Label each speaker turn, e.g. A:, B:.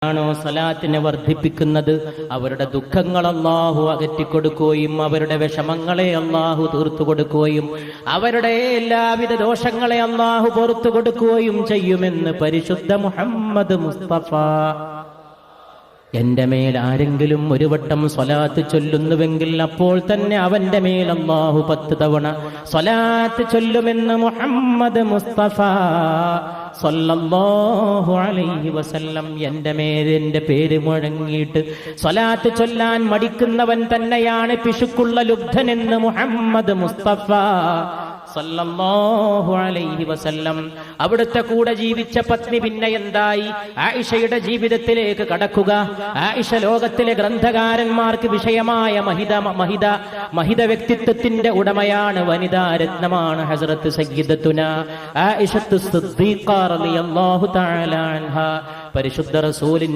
A: ആണോ സലാത്തിനെ വർദ്ധിപ്പിക്കുന്നത്, അവരുടെ ദുഃഖങ്ങൾ അല്ലാഹു അകറ്റിക്കൊടുക്കുകയും അവരുടെ വിഷമങ്ങളെ അല്ലാഹു തീർത്തു കൊടുക്കുകയും അവരുടെ എല്ലാവിധ ദോഷങ്ങളെ അല്ലാഹു പുറത്തു കൊടുക്കുകയും ചെയ്യുമെന്ന് പരിശുദ്ധ മുഹമ്മദ് മുസ്തഫ. എന്റെ മേൽ ആരെങ്കിലും ഒരു വട്ടം സ്വലാത്ത് ചൊല്ലുന്നുവെങ്കിൽ അപ്പോൾ തന്നെ അവന്റെ മേൽ അല്ലാഹു 10 തവണ സ്വലാത്ത് ചൊല്ലുമെന്ന് മുഹമ്മദ് മുസ്തഫ സല്ലല്ലാഹു അലൈഹി വസല്ലം. എന്റെ മേലിന്റെ പേര് മുഴങ്ങിയിട്ട് സ്വലാത്ത് ചൊല്ലാൻ മടിക്കുന്നവൻ തന്നെയാണ് പിശുക്കുള്ള ലുബ്ധനെന്ന് മുഹമ്മദ് മുസ്തഫ സല്ലല്ലാഹു അലൈഹി വസല്ലം. അവിടുത്തെ കൂടെ ജീവിച്ച പത്നി പിന്നെ എന്തായി? ആയിഷയുടെ ജീവിതത്തിലേക്ക് കടക്കുക. ആയിഷ ലോകത്തിലെ ഗ്രന്ഥകാരന്മാർക്ക് വിഷയമായ മഹിത വ്യക്തിത്വത്തിന്റെ ഉടമയാണ്, വനിതാ രത്നമാണ്. ഹസ്രത്ത് സയ്യിദത്തുന ആയിഷത്തു സിദ്ദീഖ റളിയല്ലാഹു തആല അൻഹ പരിശുദ്ധ റസൂലിൻ